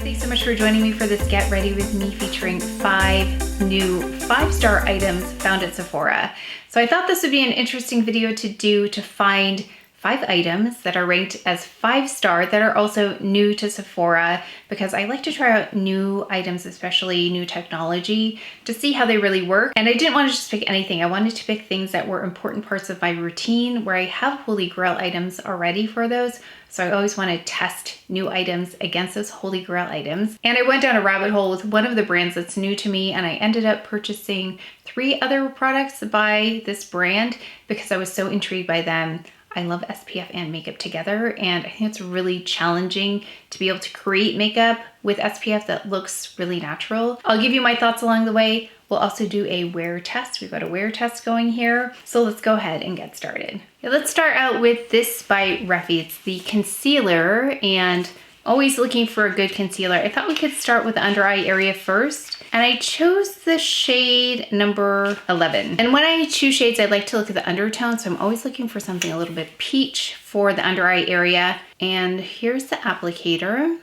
Thanks so much for joining me for this Get Ready With Me featuring 5 new 5-star items found at Sephora. So I thought this would be an interesting video to do to find 5 items that are ranked as 5-star that are also new to Sephora, because I like to try out new items, especially new technology, to see how they really work. And I didn't want to just pick anything. I wanted to pick things that were important parts of my routine where I have Holy Grail items already for those. So I always want to test new items against those Holy Grail items. And I went down a rabbit hole with one of the brands that's new to me, and I ended up purchasing 3 other products by this brand because I was so intrigued by them. I love SPF and makeup together, and I think it's really challenging to be able to create makeup with SPF that looks really natural. I'll give you my thoughts along the way. We'll also do a wear test. We've got a wear test going here. So let's go ahead and get started. Let's start out with this by refy. It's the concealer, and always looking for a good concealer. I thought we could start with the under eye area first, and I chose the shade number 11. And when I choose shades, I like to look at the undertone, so I'm always looking for something a little bit peach for the under eye area. And here's the applicator.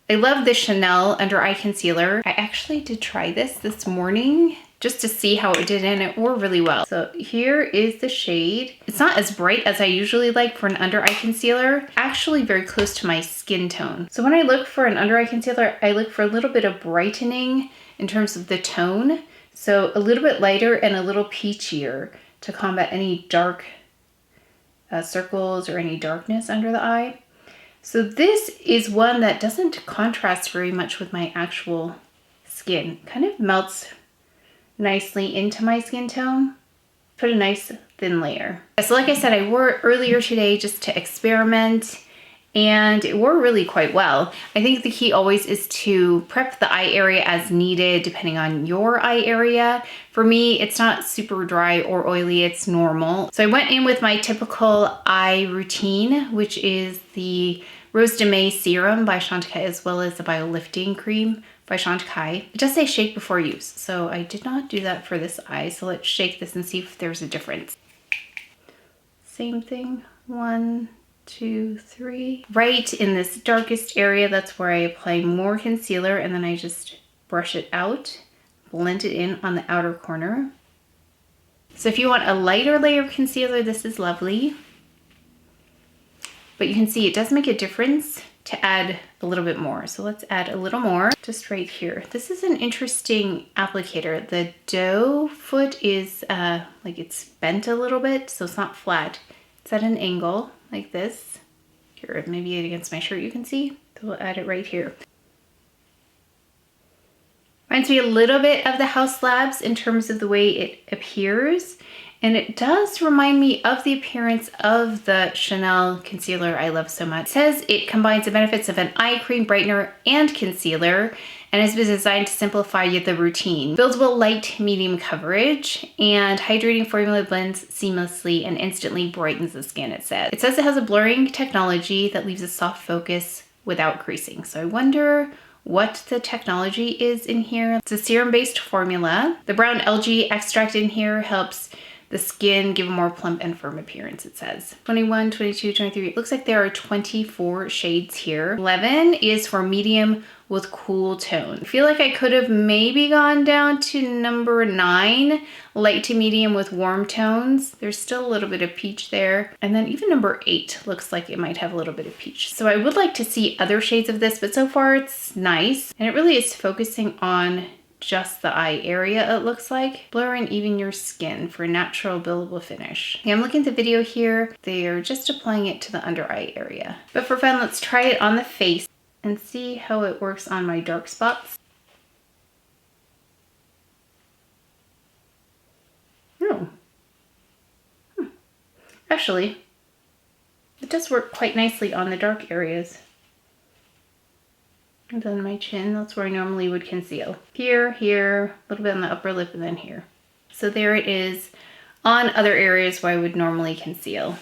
I love the Chanel under eye concealer. I actually did try this morning just to see how it did, and it wore really well. So here is the shade. It's not as bright as I usually like for an under eye concealer, actually very close to my skin tone. So when I look for an under eye concealer, I look for a little bit of brightening in terms of the tone. So a little bit lighter and a little peachier to combat any dark circles or any darkness under the eye. So this is one that doesn't contrast very much with my actual skin. Kind of melts nicely into my skin tone. Put a nice thin layer. So like I said, I wore it earlier today just to experiment, and it wore really quite well. I think the key always is to prep the eye area as needed depending on your eye area. For me, it's not super dry or oily, it's normal. So I went in with my typical eye routine, which is the Rose de May serum by Chantecaille, as well as the Bio Lifting Cream by Chantecaille. It does say shake before use, so I did not do that for this eye. So let's shake this and see if there's a difference. Same thing, 1, 2, 3. Right in this darkest area, that's where I apply more concealer, and then I just brush it out, blend it in on the outer corner. So if you want a lighter layer of concealer, this is lovely. But you can see it does make a difference to add a little bit more. So let's add a little more just right here. This is an interesting applicator. The doe foot is like it's bent a little bit, so it's not flat. It's at an angle like this. Here, maybe against my shirt you can see. So we'll add it right here. Reminds me a little bit of the House Labs in terms of the way it appears. And it does remind me of the appearance of the Chanel concealer I love so much. It says it combines the benefits of an eye cream, brightener, and concealer, and has been designed to simplify the routine. Buildable light medium coverage, and hydrating formula blends seamlessly and instantly brightens the skin, it says. It says it has a blurring technology that leaves a soft focus without creasing. So I wonder what the technology is in here. It's a serum-based formula. The brown algae extract in here helps the skin give a more plump and firm appearance, it says. 21, 22, 23. It looks like there are 24 shades here. 11 is for medium with cool tone. I feel like I could have maybe gone down to number 9, light to medium with warm tones. There's still a little bit of peach there. And then even number 8 looks like it might have a little bit of peach. So I would like to see other shades of this, but so far it's nice. And it really is focusing on just the eye area, it looks like. Blurring even your skin for a natural buildable finish. Okay, I'm looking at the video here. They are just applying it to the under eye area. But for fun, let's try it on the face and see how it works on my dark spots. Oh. Actually, it does work quite nicely on the dark areas. And then my chin, that's where I normally would conceal. Here, here, a little bit on the upper lip, and then here. So there it is on other areas where I would normally conceal.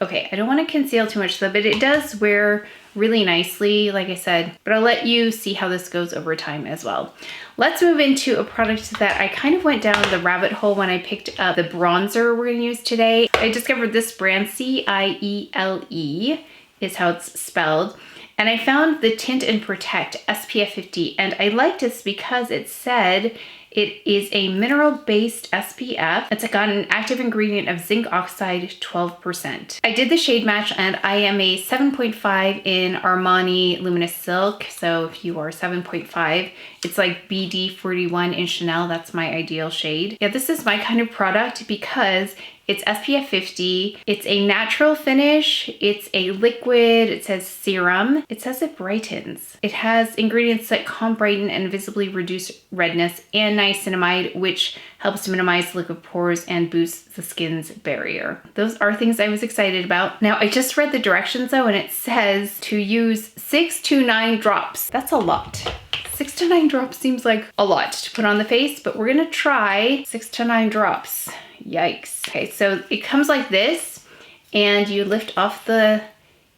Okay, I don't want to conceal too much though, but it does wear really nicely, like I said, but I'll let you see how this goes over time as well. Let's move into a product that I kind of went down the rabbit hole when I picked up the bronzer we're going to use today. I discovered this brand, CIELE is how it's spelled. And I found the Tint and Protect SPF 50, and I liked this because it said it is a mineral-based SPF. It's got an active ingredient of zinc oxide, 12%. I did the shade match, and I am a 7.5 in Armani Luminous Silk. So if you are 7.5, it's like BD41 in Chanel. That's my ideal shade. Yeah, this is my kind of product because it's SPF 50, it's a natural finish, it's a liquid, it says serum, it says it brightens. It has ingredients that calm, brighten, and visibly reduce redness, and niacinamide, which helps to minimize liquid pores and boosts the skin's barrier. Those are things I was excited about. Now, I just read the directions though, and it says to use 6 to 9 drops. That's a lot. 6 to 9 drops seems like a lot to put on the face, but we're gonna try 6 to 9 drops. Yikes. Okay, so it comes like this, and you lift off the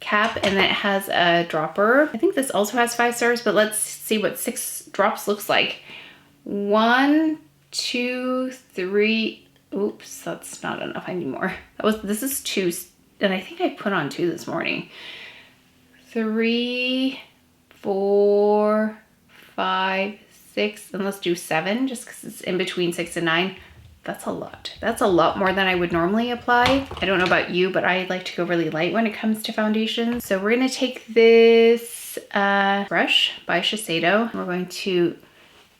cap, and then it has a dropper. I think this also has 5 stars, but let's see what 6 drops looks like. 1, 2, 3. Oops, that's not enough. I need more. This is 2, and I think I put on 2 this morning. 3, 4, 5, 6, and let's do 7 just because it's in between 6 and 9. That's a lot. That's a lot more than I would normally apply. I don't know about you, but I like to go really light when it comes to foundation. So we're gonna take this brush by Shiseido. We're going to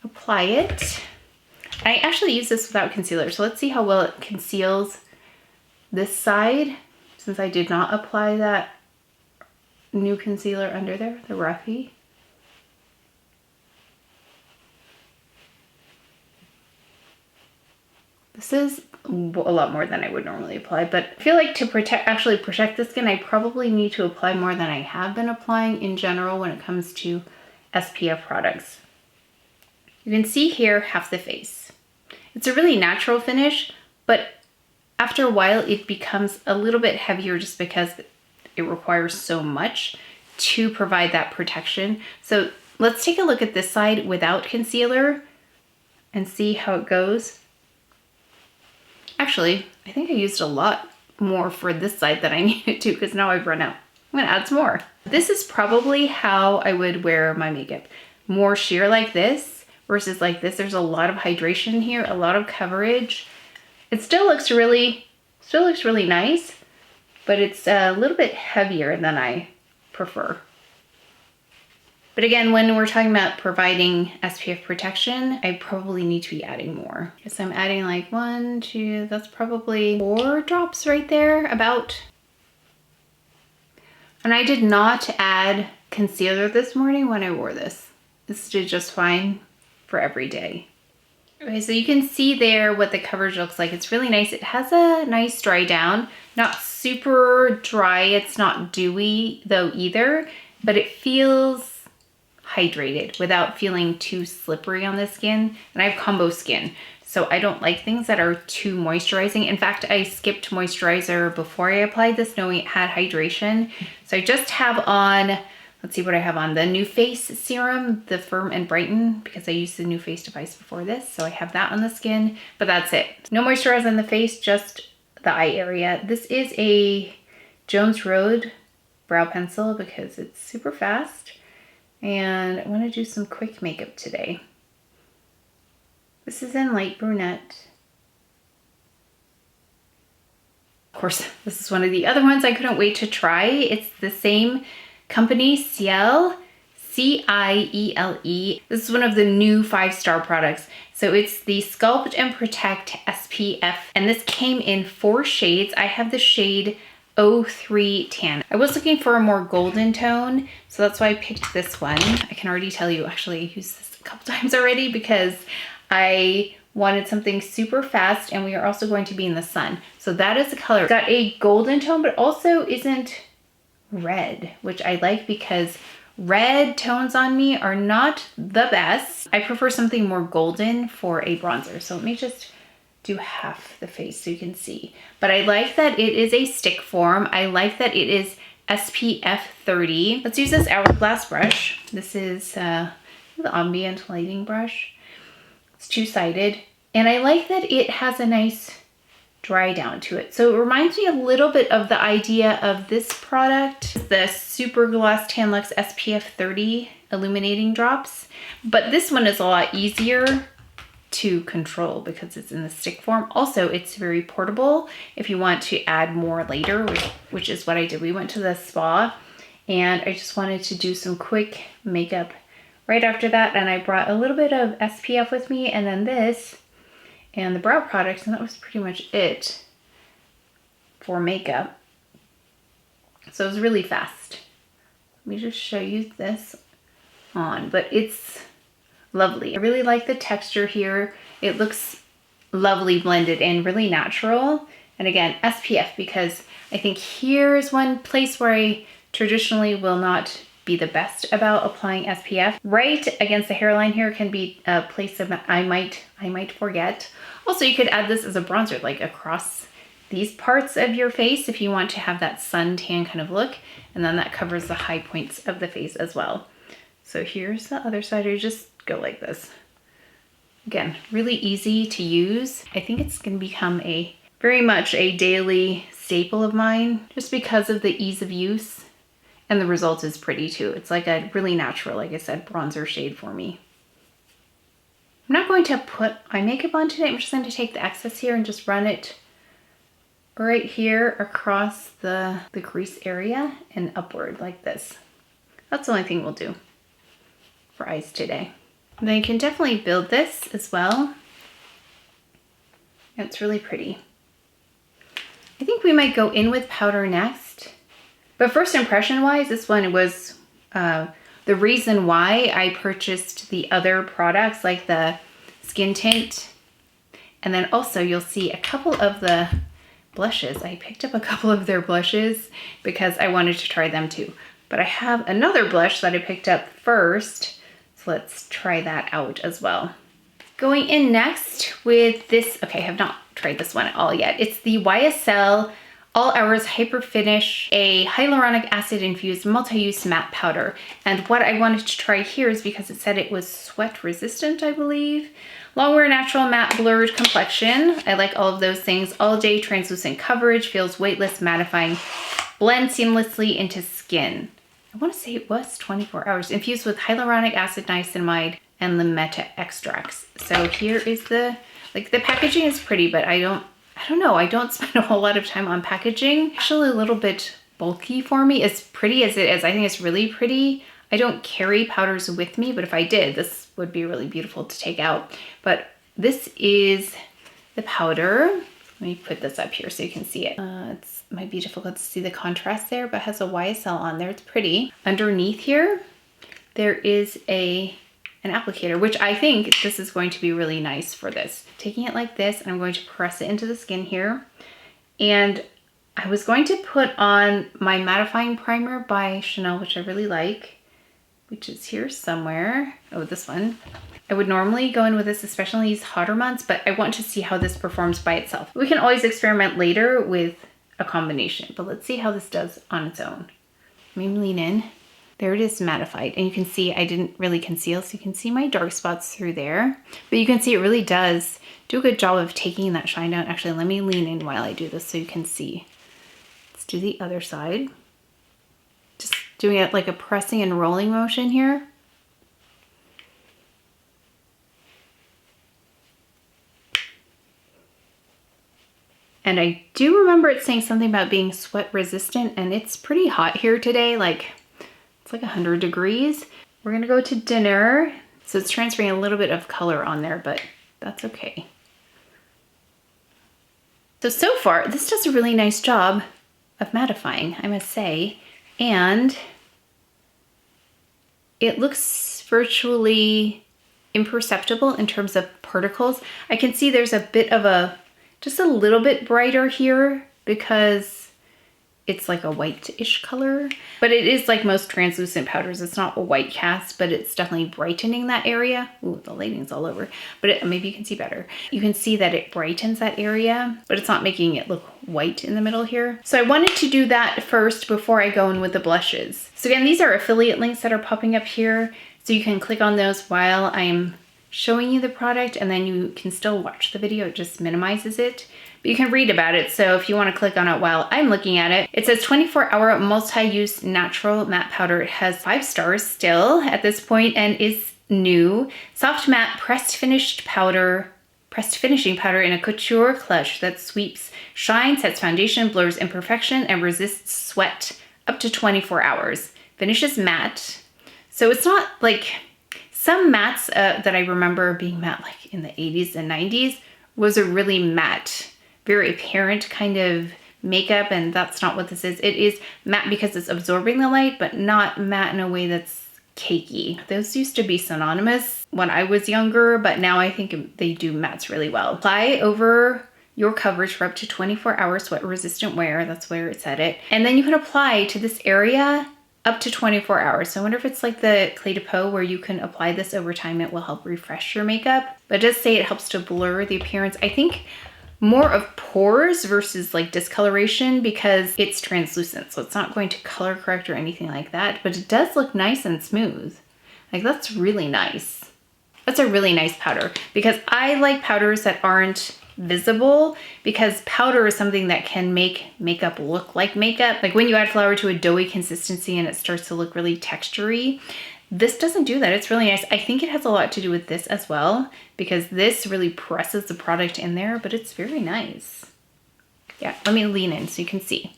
apply it. I actually use this without concealer, so let's see how well it conceals this side, since I did not apply that new concealer under there, the Refy. This is a lot more than I would normally apply, but I feel like to actually protect the skin, I probably need to apply more than I have been applying in general when it comes to SPF products. You can see here half the face. It's a really natural finish, but after a while it becomes a little bit heavier just because it requires so much to provide that protection. So let's take a look at this side without concealer and see how it goes. Actually, I think I used a lot more for this side than I needed to because now I've run out. I'm gonna add some more. This is probably how I would wear my makeup. More sheer like this versus like this. There's a lot of hydration here, a lot of coverage. It still looks really nice, but it's a little bit heavier than I prefer. But again, when we're talking about providing SPF protection, I probably need to be adding more. So I'm adding like 1, 2, that's probably 4 drops right there, about. And I did not add concealer this morning when I wore this. This did just fine for every day. Okay, so you can see there what the coverage looks like. It's really nice. It has a nice dry down, not super dry. It's not dewy though either, but it feels hydrated without feeling too slippery on the skin. And I have combo skin, so I don't like things that are too moisturizing. In fact, I skipped moisturizer before I applied this knowing it had hydration. So I just have on, let's see what I have on, the New Face serum, the Firm and Brighten, because I used the New Face device before this. So I have that on the skin, but that's it. No moisturizer on the face, just the eye area. This is a Jones Road brow pencil because it's super fast. And I want to do some quick makeup today. This is in light brunette. Of course, this is one of the other ones I couldn't wait to try. It's the same company, CIELE, C-I-E-L-E. This is one of the new 5-star products. So it's the Sculpt and Protect SPF, and this came in 4 shades. I have the shade 03 Tan. I was looking for a more golden tone, so that's why I picked this one. I can already tell you, actually, I used this a couple times already because I wanted something super fast, and we are also going to be in the sun. So that is the color. It's got a golden tone, but also isn't red, which I like because red tones on me are not the best. I prefer something more golden for a bronzer. So let me just do half the face so you can see. But I like that it is a stick form. I like that it is SPF 30. Let's use this Hourglass brush. This is the ambient lighting brush. It's 2-sided. And I like that it has a nice dry down to it. So it reminds me a little bit of the idea of this product, the Super Gloss Tan Luxe SPF 30 illuminating drops. But this one is a lot easier to control because it's in the stick form. Also, it's very portable if you want to add more later, which is what I did. We went to the spa and I just wanted to do some quick makeup right after that. And I brought a little bit of SPF with me and then this and the brow products, and that was pretty much it for makeup. So it was really fast. Let me just show you this on, but it's lovely. I really like the texture here. It looks lovely blended and really natural. And again, SPF, because I think here is one place where I traditionally will not be the best about applying SPF. Right against the hairline here can be a place that I might forget. Also, you could add this as a bronzer, like across these parts of your face if you want to have that suntan kind of look. And then that covers the high points of the face as well. So here's the other side. You just go like this. Again, really easy to use. I think it's gonna become very much a daily staple of mine just because of the ease of use. And the result is pretty too. It's like a really natural, like I said, bronzer shade for me. I'm not going to put my makeup on today. I'm just going to take the excess here and just run it right here across the crease area and upward like this. That's the only thing we'll do for eyes today. And then you can definitely build this as well. It's really pretty. I think we might go in with powder next. But first impression wise, this one was the reason why I purchased the other products like the skin tint. And then also you'll see a couple of the blushes. I picked up a couple of their blushes because I wanted to try them too. But I have another blush that I picked up first. So let's try that out as well. Going in next with this, okay, I have not tried this one at all yet. It's the YSL All Hours Hyper Finish, a hyaluronic acid infused multi-use matte powder. And what I wanted to try here is because it said it was sweat resistant, I believe. Long wear natural matte blurred complexion. I like all of those things. All day translucent coverage, feels weightless, mattifying, blends seamlessly into skin. I want to say it was 24 hours. Infused with hyaluronic acid, niacinamide, and limetta extracts. So here is the packaging is pretty, but I don't know, I don't spend a whole lot of time on packaging. Actually a little bit bulky for me, as pretty as it is. I think it's really pretty. I don't carry powders with me, but if I did, this would be really beautiful to take out. But this is the powder. Let me put this up here so you can see it. It might be difficult to see the contrast there, but it has a YSL on there. It's pretty. Underneath here, there is an applicator, which I think this is going to be really nice for this. Taking it like this, and I'm going to press it into the skin here. And I was going to put on my mattifying primer by Chanel, which I really like, which is here somewhere. Oh, this one. I would normally go in with this, especially in these hotter months, but I want to see how this performs by itself. We can always experiment later with a combination, but let's see how this does on its own. Let me lean in. There it is, mattified. And you can see I didn't really conceal, so you can see my dark spots through there. But you can see it really does do a good job of taking that shine down. Actually, let me lean in while I do this so you can see. Let's do the other side. Just doing it like a pressing and rolling motion here. And I do remember it saying something about being sweat resistant, and it's pretty hot here today. It's like 100 degrees. We're gonna go to dinner. So it's transferring a little bit of color on there, but that's okay. So far, this does a really nice job of mattifying, I must say. And it looks virtually imperceptible in terms of particles. I can see there's a bit of just a little bit brighter here because it's like a white-ish color, but it is like most translucent powders. It's not a white cast, but it's definitely brightening that area. Ooh, the lighting's all over, but maybe you can see better. You can see that it brightens that area, but it's not making it look white in the middle here. So I wanted to do that first before I go in with the blushes. So again, these are affiliate links that are popping up here. So you can click on those while I'm showing you the product, and then you can still watch the video. It just minimizes it. but you can read about it. So if you want to click on it while I'm looking at it, it says 24-hour multi-use natural matte powder. It has 5 stars still at this point and is new. Soft matte pressed finishing powder in a couture clutch that sweeps shine, sets foundation, blurs imperfection, and resists sweat up to 24 hours. Finishes matte. So it's not like some mattes that I remember being matte like in the 80s and 90s was a really matte, very apparent kind of makeup, and that's not what this is. It is matte because it's absorbing the light, but not matte in a way that's cakey. Those used to be synonymous when I was younger, but now I think they do mattes really well. Apply over your coverage for up to 24 hours sweat resistant wear. That's where it said it. And then you can apply to this area up to 24 hours. So I wonder if it's like the Clé de Peau where you can apply this over time. It will help refresh your makeup. But it does say it helps to blur the appearance. I think more of pores versus like discoloration because it's translucent. So it's not going to color correct or anything like that, but it does look nice and smooth. Like that's really nice. That's a really nice powder because I like powders that aren't visible because powder is something that can make makeup look like makeup. Like when you add flour to a doughy consistency and it starts to look really textury, this doesn't do that. It's really nice. I think it has a lot to do with this as well because this really presses the product in there, but it's very nice. Yeah, let me lean in so you can see.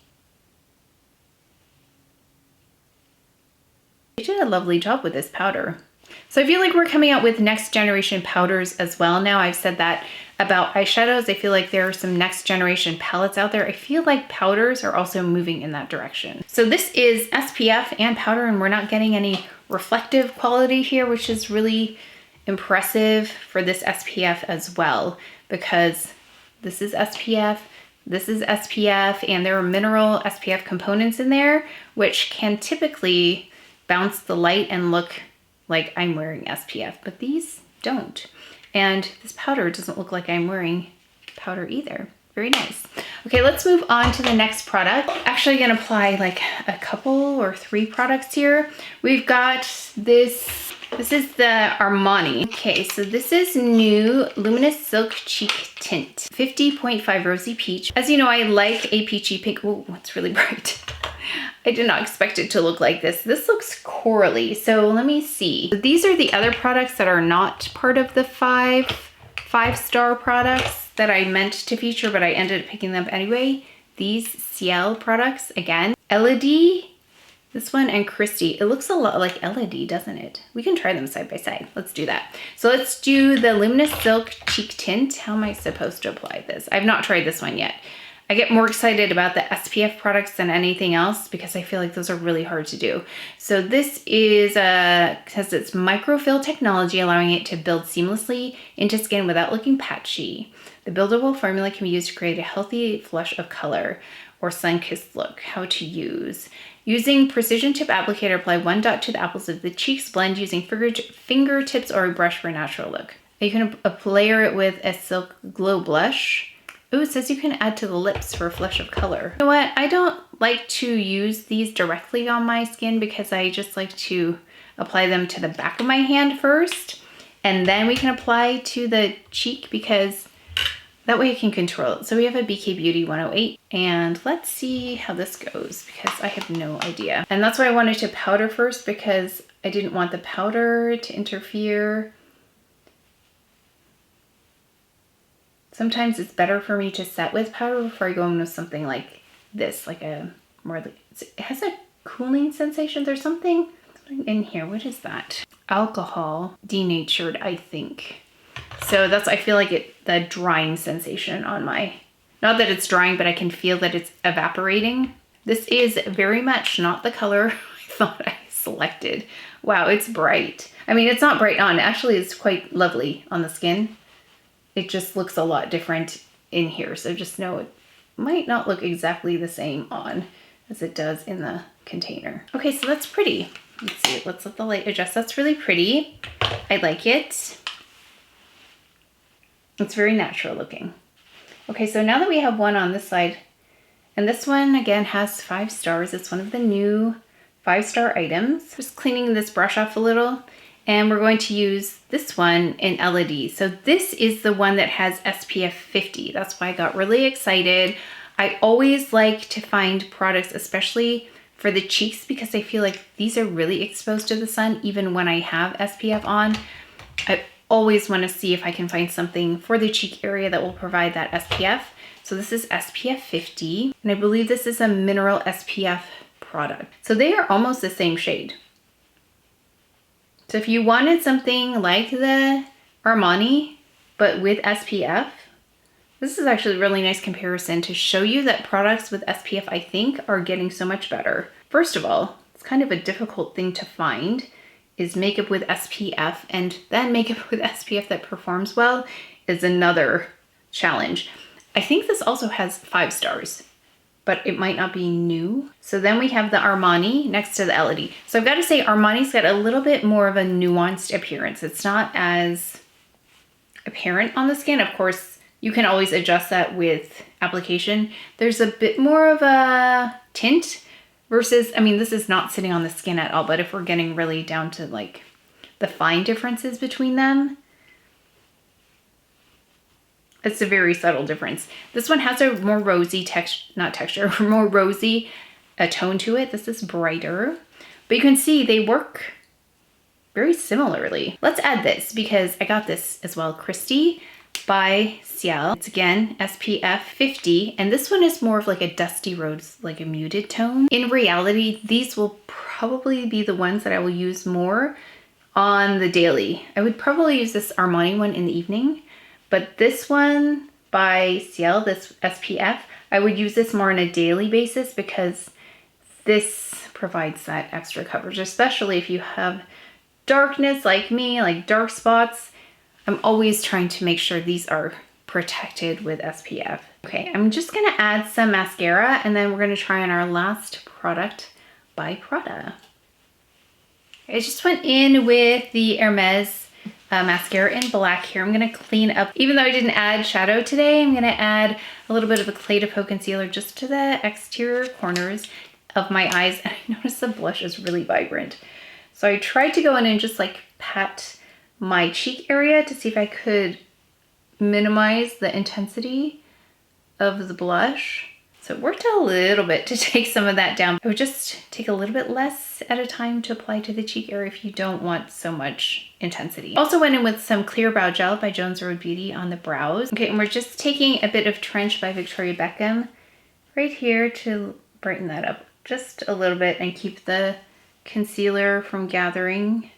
They did a lovely job with this powder. So I feel like we're coming out with next generation powders as well now. I've said that about eyeshadows. I feel like there are some next generation palettes out there. I feel like powders are also moving in that direction. So this is SPF and powder, and we're not getting any reflective quality here, which is really impressive for this SPF as well, because this is SPF, and there are mineral SPF components in there, which can typically bounce the light and look like I'm wearing SPF, but these don't. And this powder doesn't look like I'm wearing powder either. Very nice. Okay, let's move on to the next product. Actually gonna apply like a couple or 3 products here. We've got this is the Armani. Okay, so this is new Luminous Silk Cheek Tint, 50.5 Rosy Peach. As you know, I like a peachy pink. Oh, it's really bright. I did not expect it to look like this. This looks corally. So let me see. These are the other products that are not part of the five-star products that I meant to feature, but I ended up picking them anyway. These CIELE products, again, Elodie, this one, and Christy. It looks a lot like Elodie, doesn't it? We can try them side by side. Let's do that. So let's do the Luminous Silk Cheek Tint. How am I supposed to apply this? I've not tried this one yet. I get more excited about the SPF products than anything else because I feel like those are really hard to do. So this is has its microfill technology, allowing it to build seamlessly into skin without looking patchy. The buildable formula can be used to create a healthy flush of color or sun-kissed look. How to use. Using precision tip applicator, apply 1 dot to the apples of the cheeks. Blend using fingertips or a brush for a natural look. You can layer it with a Silk Glow blush. Ooh, it says you can add to the lips for a flush of color. You know what? I don't like to use these directly on my skin because I just like to apply them to the back of my hand first. And then we can apply to the cheek because that way I can control it. So we have a BK Beauty 108 and let's see how this goes because I have no idea. And that's why I wanted to powder first because I didn't want the powder to interfere. Sometimes it's better for me to set with powder before I go in with something like this, like a more, it has a cooling sensation. There's something in here. What is that? Alcohol denatured, I think. So that's, I feel like the drying sensation on my, not that it's drying, but I can feel that it's evaporating. This is very much not the color I thought I selected. Wow, it's bright. I mean, it's not bright on. Actually, it's quite lovely on the skin. It just looks a lot different in here. So just know it might not look exactly the same on as it does in the container. Okay, so that's pretty. Let's see, let's let the light adjust. That's really pretty. I like it. It's very natural looking. Okay, so now that we have one on this side, and this one again has 5 stars. It's one of the new 5-star items. Just cleaning this brush off a little. And we're going to use this one in LED. So this is the one that has SPF 50. That's why I got really excited. I always like to find products, especially for the cheeks, because I feel like these are really exposed to the sun even when I have SPF on. I always want to see if I can find something for the cheek area that will provide that SPF. So this is SPF 50, and I believe this is a mineral SPF product. So they are almost the same shade. So if you wanted something like the Armani, but with SPF, this is actually a really nice comparison to show you that products with SPF, I think, are getting so much better. First of all, it's kind of a difficult thing to find, is makeup with SPF, and then makeup with SPF that performs well is another challenge. I think this also has 5 stars, but it might not be new. So then we have the Armani next to the LED. So I've got to say Armani's got a little bit more of a nuanced appearance. It's not as apparent on the skin. Of course, you can always adjust that with application. There's a bit more of a tint versus, I mean, this is not sitting on the skin at all, but if we're getting really down to like the fine differences between them, it's a very subtle difference. This one has a more rosy more rosy tone to it. This is brighter, but you can see they work very similarly. Let's add this because I got this as well, Christy by CIELE. It's again SPF 50, and this one is more of like a dusty rose, like a muted tone. In reality, these will probably be the ones that I will use more on the daily. I would probably use this Armani one in the evening, but this one by CIELE, this SPF, I would use this more on a daily basis because this provides that extra coverage, especially if you have darkness like me, like dark spots. I'm always trying to make sure these are protected with SPF. Okay, I'm just gonna add some mascara and then we're gonna try on our last product by Prada. I just went in with the Hermes mascara in black here. I'm gonna clean up, even though I didn't add shadow today, I'm gonna add a little bit of a Clay de Peau concealer just to the exterior corners of my eyes. And I noticed the blush is really vibrant. So I tried to go in and just like pat my cheek area to see if I could minimize the intensity of the blush. So it worked a little bit to take some of that down. I would just take a little bit less at a time to apply to the cheek area if you don't want so much intensity. Also went in with some Clear Brow Gel by Jones Road Beauty on the brows. Okay, and we're just taking a bit of Trench by Victoria Beckham right here to brighten that up just a little bit and keep the concealer from gathering.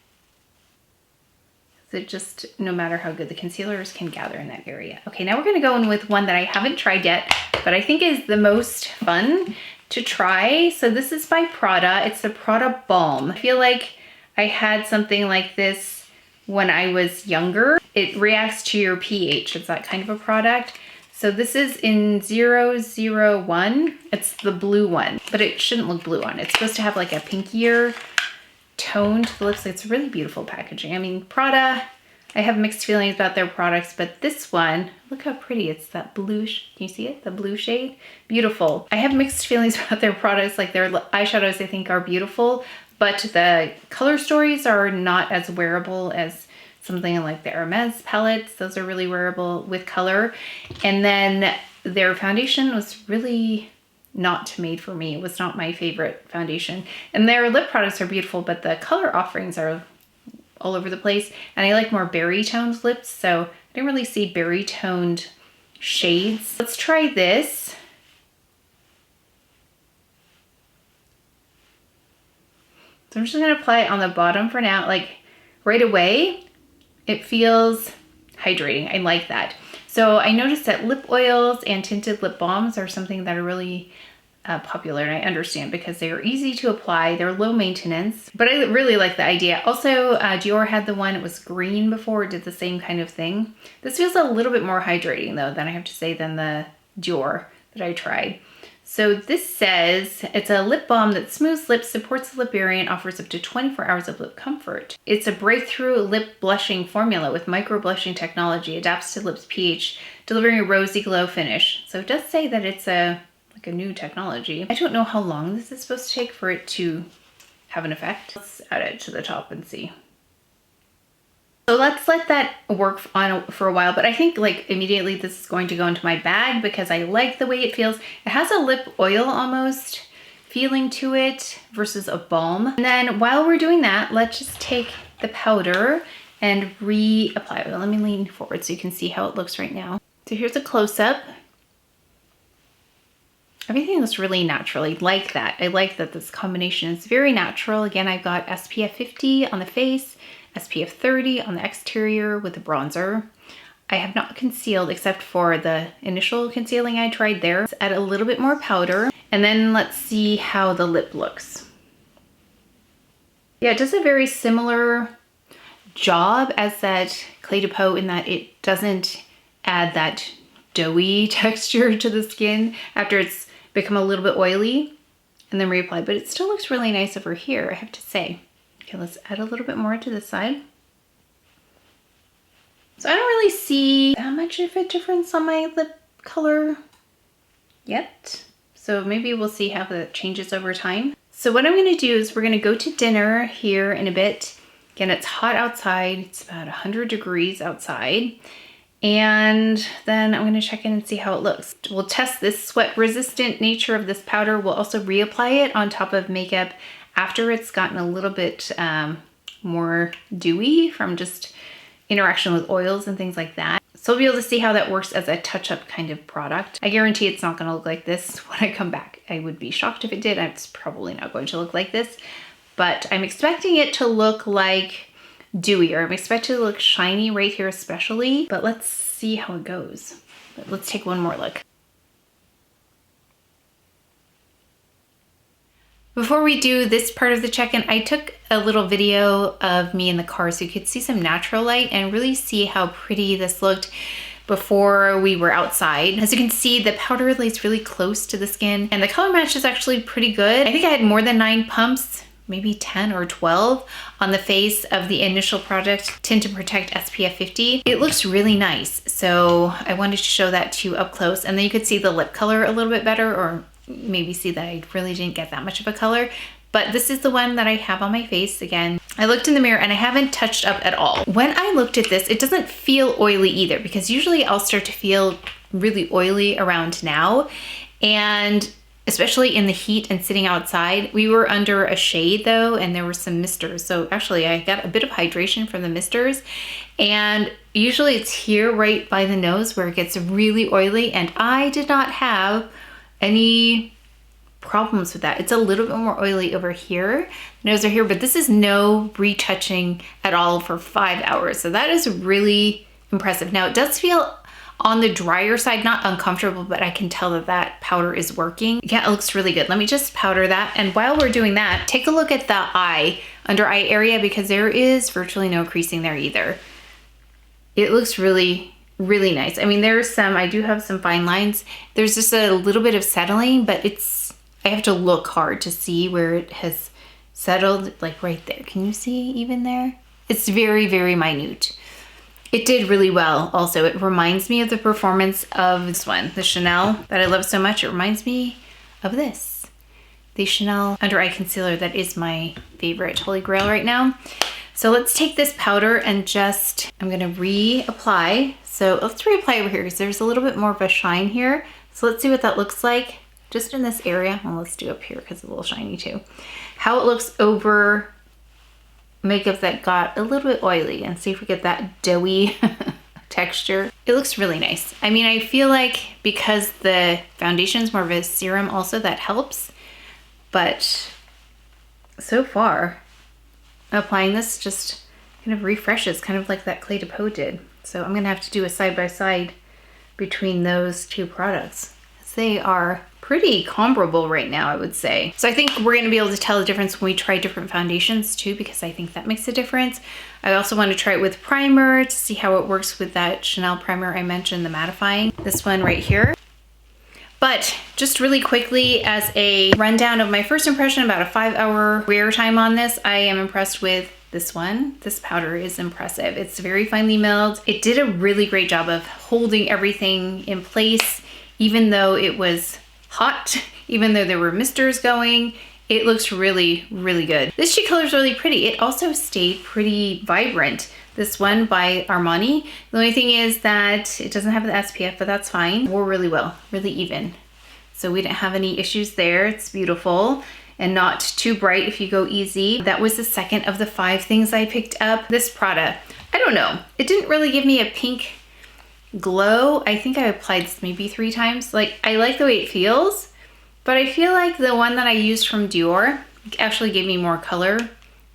So just, no matter how good the concealers can gather in that area. Okay, now we're gonna go in with one that I haven't tried yet, but I think is the most fun to try. So this is by Prada. It's the Prada Balm. I feel like I had something like this when I was younger. It reacts to your pH. It's that kind of a product. So this is in 001. It's the blue one, but it shouldn't look blue on. It's supposed to have like a pinkier tone to the lips. It's really beautiful packaging. I mean, Prada, I have mixed feelings about their products, but this one, look how pretty. It's that blue, can you see it? The blue shade, beautiful. I have mixed feelings about their products. Like their eyeshadows I think are beautiful, but the color stories are not as wearable as something like the Hermes palettes. Those are really wearable with color. And then their foundation was really not made for me. It was not my favorite foundation. And their lip products are beautiful, but the color offerings are all over the place. And I like more berry toned lips, so I didn't really see berry toned shades. Let's try this. So I'm just gonna apply it on the bottom for now. Like right away, it feels hydrating. I like that. So I noticed that lip oils and tinted lip balms are something that are really popular, and I understand because they are easy to apply, they're low maintenance, but I really like the idea. Also, Dior had the one, it was green before, it did the same kind of thing. This feels a little bit more hydrating though, than I have to say, than the Dior that I tried. So this says, it's a lip balm that smooths lips, supports the lip area, and offers up to 24 hours of lip comfort. It's a breakthrough lip blushing formula with micro blushing technology, adapts to lips pH, delivering a rosy glow finish. So it does say that it's like a new technology. I don't know how long this is supposed to take for it to have an effect. Let's add it to the top and see. So let's let that work on for a while, but I think like immediately this is going to go into my bag because I like the way it feels. It has a lip oil almost feeling to it versus a balm. And then while we're doing that, let's just take the powder and reapply it. Let me lean forward so you can see how it looks right now. So here's a close-up. Everything looks really natural. I like that. I like that this combination is very natural. Again, I've got SPF 50 on the face, SPF 30 on the exterior with the bronzer. I have not concealed except for the initial concealing I tried there. Let's add a little bit more powder and then let's see how the lip looks. Yeah, it does a very similar job as that Clé de Peau in that it doesn't add that doughy texture to the skin after it's become a little bit oily and then reapply, but it still looks really nice over here, I have to say. Okay, let's add a little bit more to this side. So I don't really see that much of a difference on my lip color yet. So maybe we'll see how that changes over time. So what I'm gonna do is we're gonna go to dinner here in a bit. Again, it's hot outside. It's about 100 degrees outside. And then I'm gonna check in and see how it looks. We'll test this sweat resistant nature of this powder. We'll also reapply it on top of makeup after it's gotten a little bit more dewy from just interaction with oils and things like that. So we'll be able to see how that works as a touch-up kind of product. I guarantee it's not gonna look like this when I come back. I would be shocked if it did. It's probably not going to look like this, but I'm expecting it to look like dewier. I'm expecting it to look shiny right here especially, but let's see how it goes. But let's take one more look. Before we do this part of the check-in, I took a little video of me in the car so you could see some natural light and really see how pretty this looked before we were outside. As you can see, the powder lays really close to the skin and the color match is actually pretty good. I think I had more than 9 pumps, maybe 10 or 12 on the face of the initial product, Tint and Protect SPF 50. It looks really nice. So I wanted to show that to you up close, and then you could see the lip color a little bit better, or maybe see that I really didn't get that much of a color. But this is the one that I have on my face. Again, I looked in the mirror and I haven't touched up at all. When I looked at this, it doesn't feel oily either, because usually I'll start to feel really oily around now. And especially in the heat and sitting outside. We were under a shade though, and there were some misters. So actually I got a bit of hydration from the misters, and usually it's here right by the nose where it gets really oily, and I did not have any problems with that. It's a little bit more oily over here, nose are here, but this is no retouching at all for 5 hours. So that is really impressive. Now it does feel on the drier side, not uncomfortable, but I can tell that that powder is working. Yeah, it looks really good. Let me just powder that. And while we're doing that, take a look at the eye, under eye area, because there is virtually no creasing there either. It looks really, really nice. I mean, there's some, I do have some fine lines. There's just a little bit of settling, but it's, I have to look hard to see where it has settled, like right there. Can you see even there? It's very, very minute. It did really well also. It reminds me of the performance of this one, the Chanel that I love so much. It reminds me of this, the Chanel under eye concealer that is my favorite holy grail right now. So let's take this powder and just, I'm gonna reapply. So let's reapply over here because there's a little bit more of a shine here. So let's see what that looks like just in this area. Well, let's do up here because it's a little shiny too. How it looks over makeup that got a little bit oily, and see if we get that doughy texture. It looks really nice. I mean, I feel like because the foundation is more of a serum also, that helps. But so far, applying this just kind of refreshes, kind of like that Clé de Peau did. So I'm gonna have to do a side-by-side between those two products. They are pretty comparable right now, I would say. So I think we're gonna be able to tell the difference when we try different foundations too, because I think that makes a difference. I also want to try it with primer to see how it works with that Chanel primer I mentioned, the mattifying, this one right here. But just really quickly, as a rundown of my first impression, about a 5-hour wear time on this, I am impressed with this one. This powder is impressive. It's very finely milled. It did a really great job of holding everything in place, even though it was hot, even though there were misters going. It looks really, really good. This cheek color is really pretty. It also stayed pretty vibrant this one by Armani. The only thing is that it doesn't have the SPF, but that's fine. Wore really well, really even. So we didn't have any issues there. It's beautiful and not too bright if you go easy. That was the second of the 5 things I picked up. This Prada, I don't know. It didn't really give me a pink glow. I think I applied this maybe 3 times. Like, I like the way it feels, but I feel like the one that I used from Dior actually gave me more color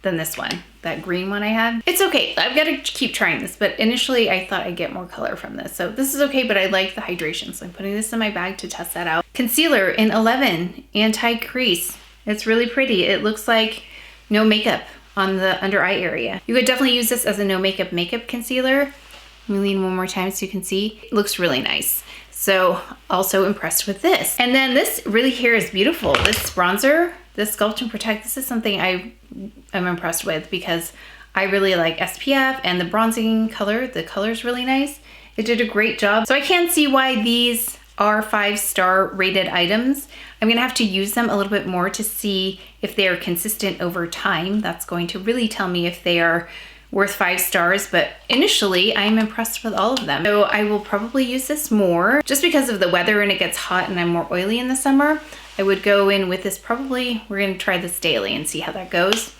than this one, that green one I had. It's okay, I've got to keep trying this, but initially I thought I'd get more color from this. So this is okay, but I like the hydration, so I'm putting this in my bag to test that out. Concealer in 11, anti-crease. It's really pretty. It looks like no makeup on the under eye area. You could definitely use this as a no makeup concealer. Let me lean one more time so you can see. It looks really nice. So also impressed with this. And then this really here is beautiful. This bronzer, this Sculpt and Protect, this is something I am impressed with because I really like SPF and the bronzing color. The color is really nice. It did a great job. So I can see why these are 5-star rated items. I'm gonna have to use them a little bit more to see if they are consistent over time. That's going to really tell me if they are worth 5 stars, but initially I'm impressed with all of them. So I will probably use this more just because of the weather and it gets hot and I'm more oily in the summer. I would go in with this probably. We're gonna try this daily and see how that goes.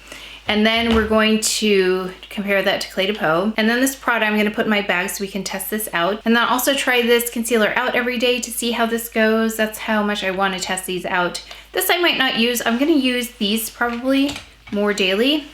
And then we're going to compare that to Clé de Peau. And then this Prada I'm gonna put in my bag so we can test this out. And then I'll also try this concealer out every day to see how this goes. That's how much I wanna test these out. This I might not use. I'm gonna use these probably more daily.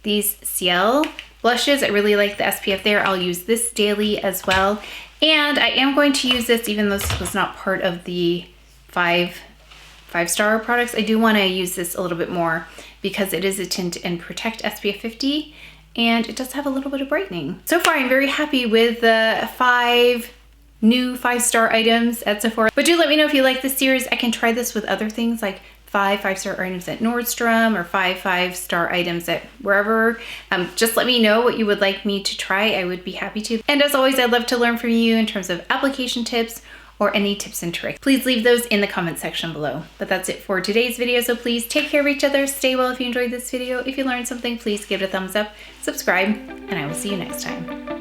These CIELE blushes, I really like the SPF there. I'll use this daily as well. And I am going to use this, even though this was not part of the 5-star products. I do want to use this a little bit more because it is a Tint and Protect SPF 50 and it does have a little bit of brightening. So far I'm very happy with the 5 new 5-star items at Sephora. But do let me know if you like this series. I can try this with other things like 5-star items at Nordstrom or 5-star items at wherever. Just let me know what you would like me to try. I would be happy to. And as always, I'd love to learn from you in terms of application tips or any tips and tricks. Please leave those in the comment section below. But that's it for today's video. So please take care of each other. Stay well if you enjoyed this video. If you learned something, please give it a thumbs up, subscribe, and I will see you next time.